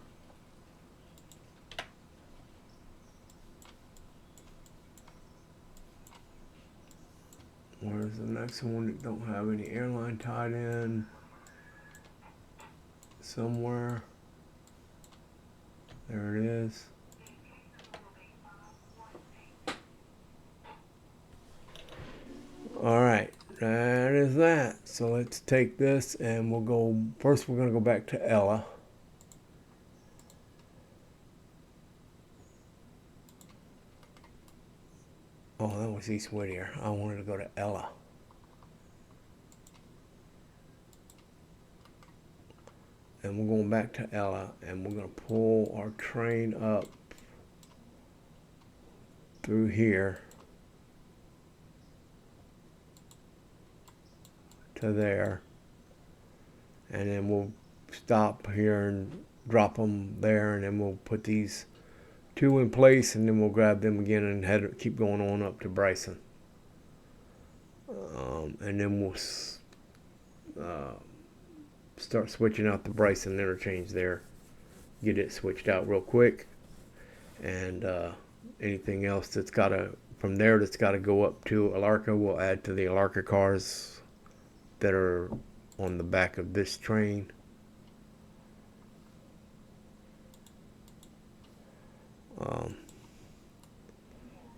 Where's the next one that don't have any airline tied in? Somewhere. There it is. All right, that is that. So let's take this and we'll go, first we're gonna go back to Ella. Oh, that was East Whittier. I wanted to go to Ella. And we're going back to Ella, and we're going to pull our train up through here to there. And then we'll stop here and drop them there, and then we'll put these two in place, and then we'll grab them again and keep going on up to Bryson. And then we'll start switching out the Bryson interchange there. Get it switched out real quick. And anything else that's got to, from there that's got to go up to Alarka, we'll add to the Alarka cars that are on the back of this train.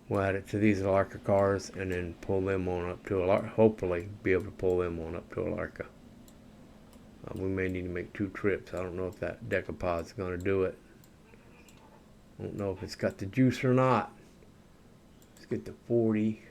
We'll add it to these Alarka cars and then pull them on up to Alarka. Hopefully be able to pull them on up to Alarka. We may need to make 2 trips. I don't know if that decapod's going to do it. I don't know if it's got the juice or not. Let's get the 40.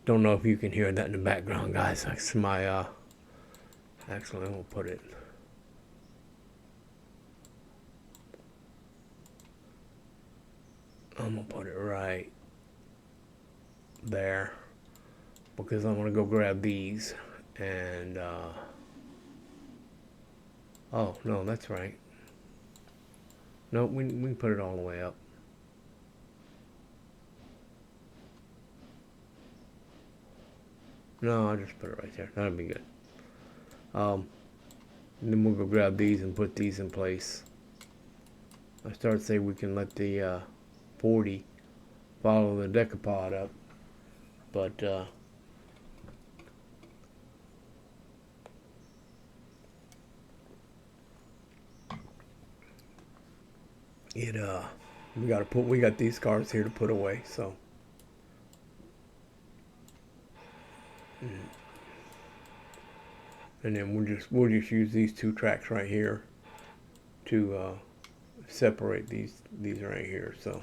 Don't know if you can hear that in the background, guys. That's my, actually, we'll put it. I'm going to put it right there, because I'm going to go grab these. And, oh, no, that's right. No, we can put it all the way up. No, I'll just put it right there. That'll be good. And then we'll go grab these and put these in place. I started to say we can let the 40 follow the decapod up, but we got these cars here to put away, so and then we'll just use these 2 tracks right here to separate these right here. So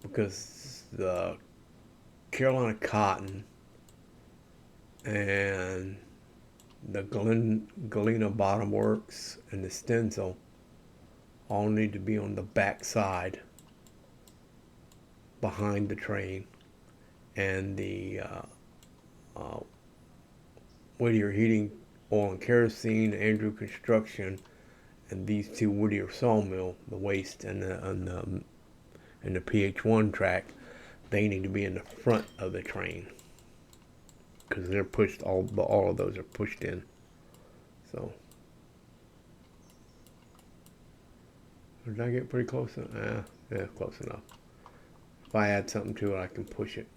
because the Carolina Cotton and the Galena Bottom Works and the Stenzel all need to be on the back side behind the train, and the Whittier Heating, Oil and Kerosene, Andrew Construction, and these 2 Whittier Sawmill, the waste and the PH1 track, they need to be in the front of the train, because they're pushed, all of those are pushed in. So Did I get pretty close? Yeah, close enough. If I add something to it, I can push it.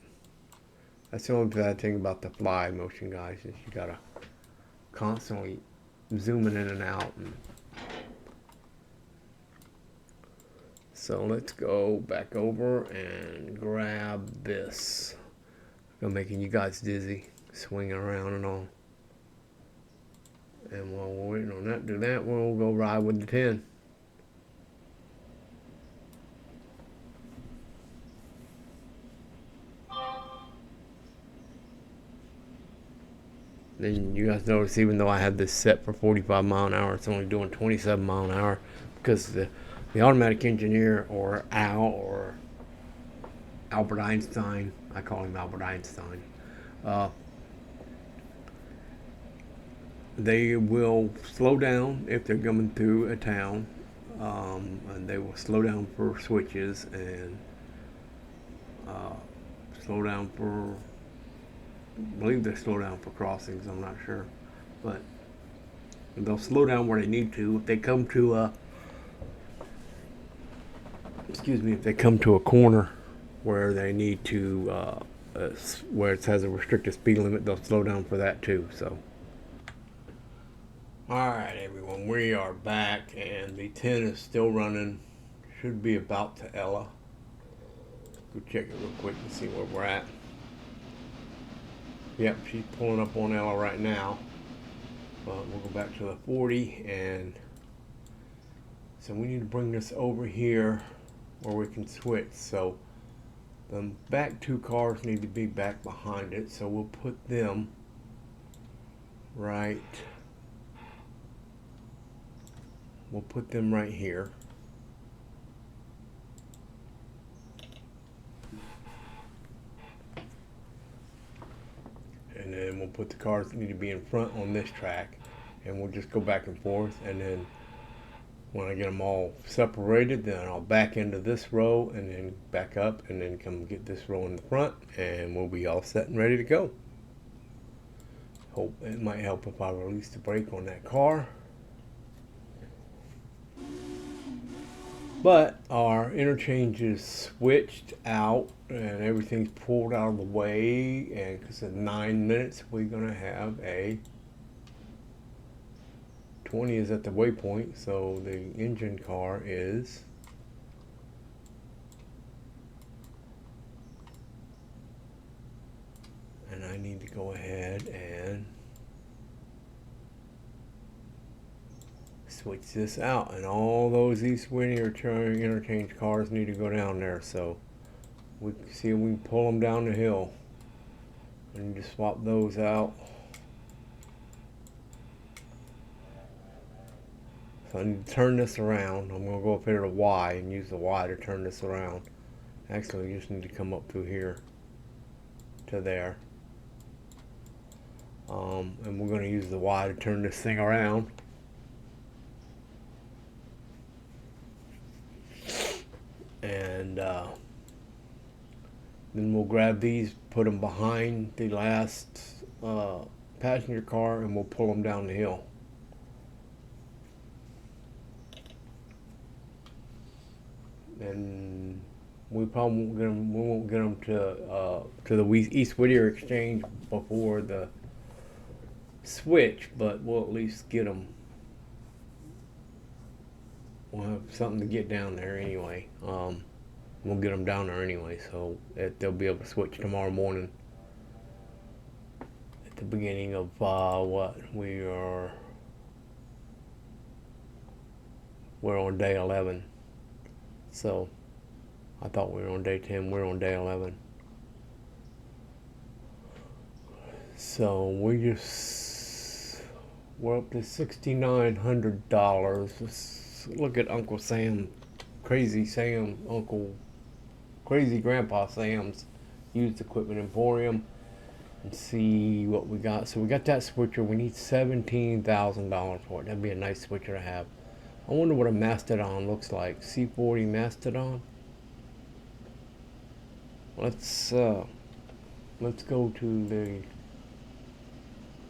That's the only bad thing about the fly motion, guys, is you gotta constantly zooming in and out. So let's go back over and grab this. I'm making you guys dizzy, swinging around and all. And while we're waiting on that to do that, we'll go ride with the 10. Then you guys notice, even though I had this set for 45 mile an hour, it's only doing 27 mile an hour because the automatic engineer, or Al, or Albert Einstein, I call him Albert Einstein, they will slow down if they're coming through a town, and they will slow down for switches and slow down for, I believe they slow down for crossings, I'm not sure, but they'll slow down where they need to. If they come to a, if they come to a corner where they need to, where it has a restricted speed limit, they'll slow down for that too. So, all right, everyone, we are back, and the 10 is still running. Should be about to Ella. Go check it real quick and see where we're at. Yep, she's pulling up on Ella right now. But we'll go back to the 40, and so we need to bring this over here where we can switch. So the back two cars need to be back behind it, so we'll put them right. We'll put them right here. And then we'll put the cars that need to be in front on this track, and we'll just go back and forth. And then when I get them all separated, then I'll back into this row and then back up and then come get this row in the front, and we'll be all set and ready to go. Hope it might help if I release the brake on that car. But our interchange is switched out and everything's pulled out of the way, and because in 9 minutes we're gonna have a 20 is at the waypoint, so the engine car is and I need to go ahead and switch this out, and all those East Whittier interchange cars need to go down there, so we can see if we can pull them down the hill. I need to swap those out. So I need to turn this around. I'm going to go up here to Y and use the Y to turn this around. Actually, you just need to come up through here to there. And we're going to use the Y to turn this thing around. And then we'll grab these, put them behind the last passenger car, and we'll pull them down the hill. And we probably won't get them to the East Whittier Exchange before the switch, but we'll at least get them. We'll have something to get down there anyway. We'll get them down there anyway, so that they'll be able to switch tomorrow morning at the beginning of what we're on day 11. So I thought we were on day 10. We're on day 11. So we're up to $6,900. Let's look at Uncle Sam, Crazy Sam, Crazy Grandpa Sam's used equipment emporium, and see what we got. So we got that switcher. We need $17,000 for it. That'd be a nice switcher to have. I wonder what a Mastodon looks like. C40 Mastodon. Let's go to the.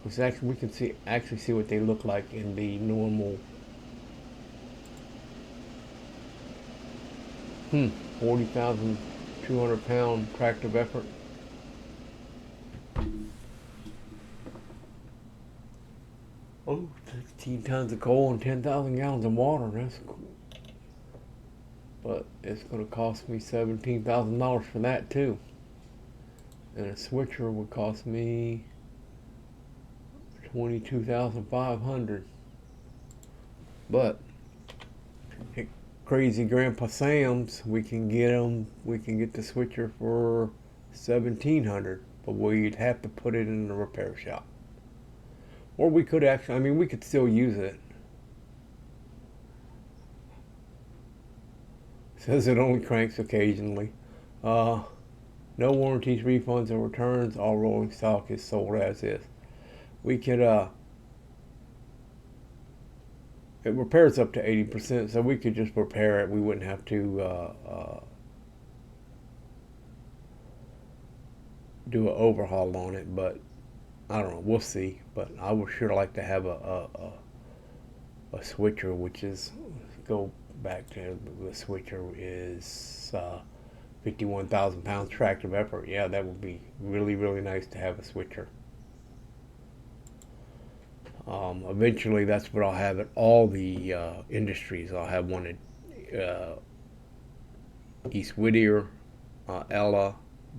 Actually, we can actually see what they look like in the normal 40,200 pound tractive effort. Oh, 16 tons of coal and 10,000 gallons of water. That's cool. But it's going to cost me $17,000 for that too. And a switcher would cost me 22,500. But at Crazy Grandpa Sam's, we can get them. We can get the switcher for 1,700, but we'd have to put it in the repair shop. Or we could actually. I mean, we could still use it. Says it only cranks occasionally. No warranties, refunds, or returns. All rolling stock is sold as is. We could it repairs up to 80%, so we could just repair it. We wouldn't have to do an overhaul on it, but I don't know. We'll see. But I would sure like to have a switcher, which is, go back to the switcher is 51,000 pounds tractive effort. Yeah, that would be really, really nice to have a switcher. Eventually, that's what I'll have at all the industries. I'll have one at East Whittier, Ella,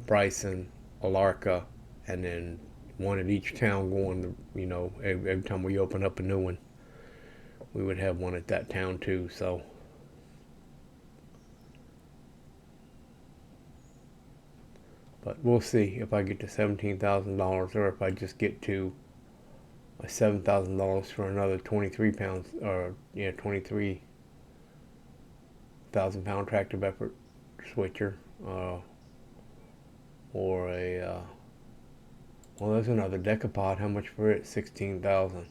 Bryson, Alarka, and then one at each town going. You know, every time we open up a new one, we would have one at that town too. So, but we'll see if I get to $17,000 or if I just get to $7,000 for another 23 pounds, or 23,000 pound tractive effort switcher, or a well, there's another decapod. How much for it? 16,000.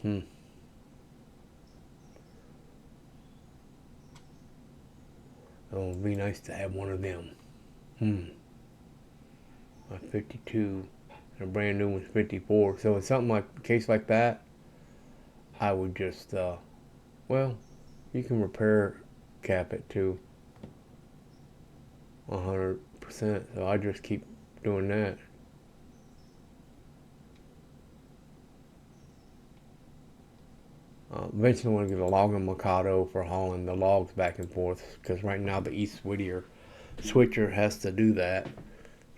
It would be nice to have one of them. A 52. A brand new one's 54. So in something like a case like that, I would just well, you can repair cap it to 100%. So I just keep doing that. Eventually I want to get a logging Mikado for hauling the logs back and forth, because right now the East Whittier switcher has to do that.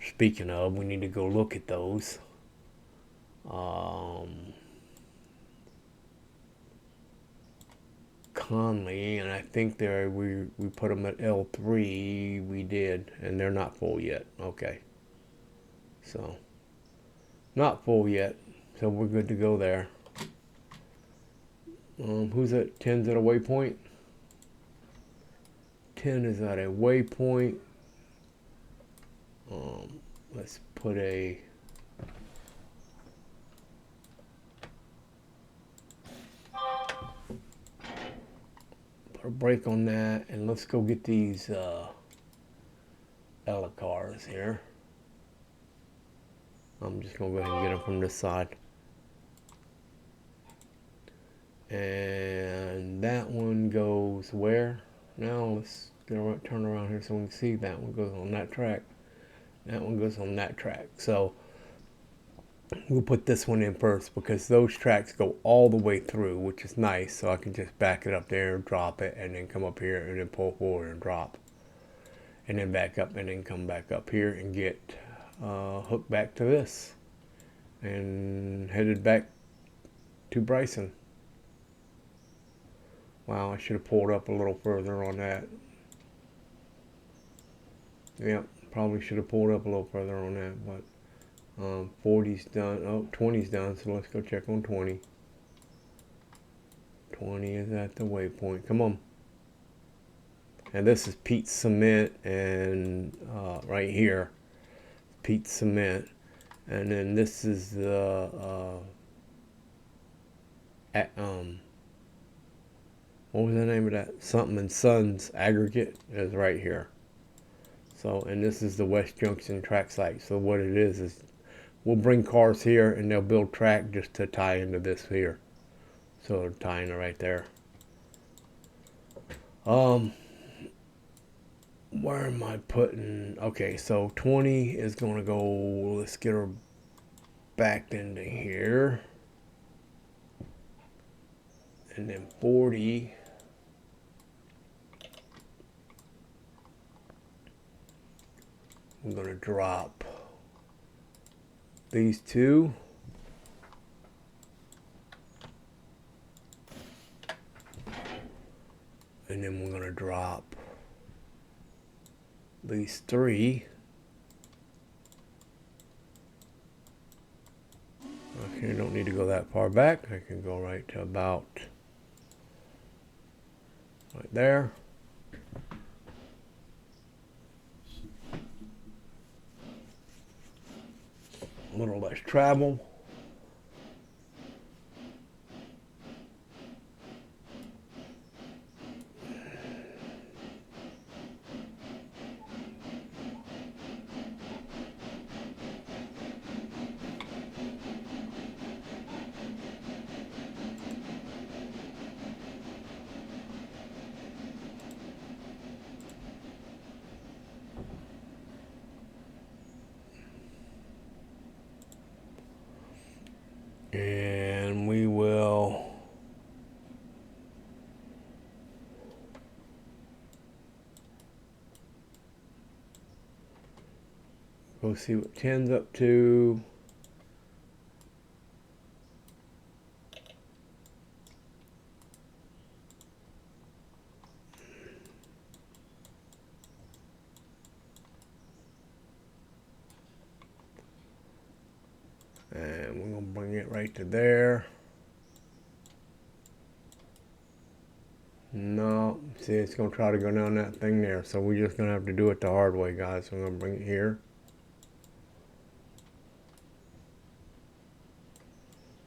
Speaking of, we need to go look at those. Conley, and I think we put them at L3. We did, and they're not full yet. Okay, so not full yet, so we're good to go there. Who's at 10's at a waypoint? 10 is at a waypoint. Let's put a brake on that, and let's go get these Ella cars here. I'm just gonna go ahead and get them from this side. And that one goes where? Now let's turn around here so we can see. That one goes on that track. That one goes on that track. So we'll put this one in first, because those tracks go all the way through, which is nice. So I can just back it up there, drop it, and then come up here and then pull forward and drop. And then back up and then come back up here and get hooked back to this. And headed back to Bryson. Wow, I should have pulled up a little further on that. Yep, probably should have pulled up a little further on that, but 40's done. Oh, 20's done, so let's go check on 20. 20 is at the waypoint. Come on. And this is Pete's Cement, and right here, Pete's Cement. And then this is the what was the name of that? Something and Sons aggregate is right here. So, and this is the West Junction track site. So what it is we'll bring cars here and they'll build track just to tie into this here. So it'll tie in right there. where am I putting? Okay, so 20 is going to go, let's get her backed into here. And then 40. I'm going to drop these two. And then we're going to drop these three. Okay, don't need to go that far back. I can go right to about right there. A little less travel. And we will go see what 10's up to. And we're going to bring it right to there. No, see, it's going to try to go down that thing there. So we're just going to have to do it the hard way, guys. So I'm going to bring it here.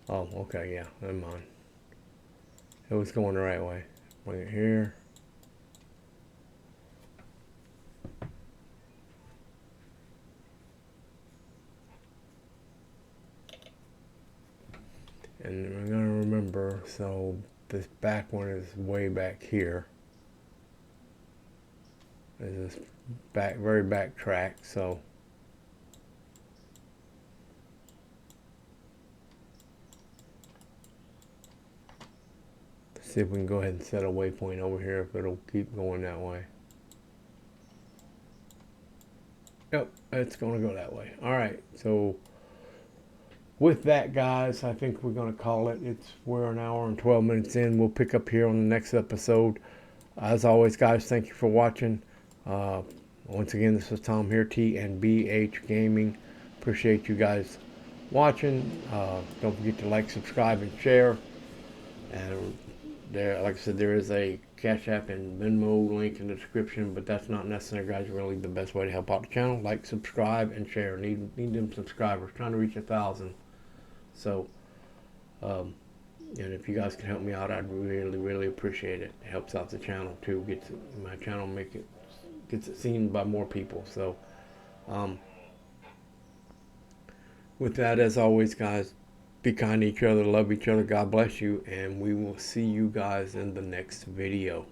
Oh, okay, yeah, never mind. It was going the right way. Bring it here. And we're going to remember, so this back one is way back here. There's this back, very back track, so let's see if we can go ahead and set a waypoint over here if it'll keep going that way. Yep, it's going to go that way. All right, so with that, guys, I think we're going to call it. We're an hour and 12 minutes in. We'll pick up here on the next episode. As always, guys, thank you for watching. Once again, this is Tom here, T&BH Gaming. Appreciate you guys watching. Don't forget to like, subscribe, and share. And there, like I said, there is a Cash App and Venmo link in the description, but that's not necessary, guys. Really, the best way to help out the channel: like, subscribe, and share. Need them subscribers. Trying to reach 1,000. So, and if you guys can help me out, I'd really appreciate it. It helps out the channel too. My channel gets it seen by more people. So, with that, as always, guys, be kind to each other, love each other. God bless you, and we will see you guys in the next video.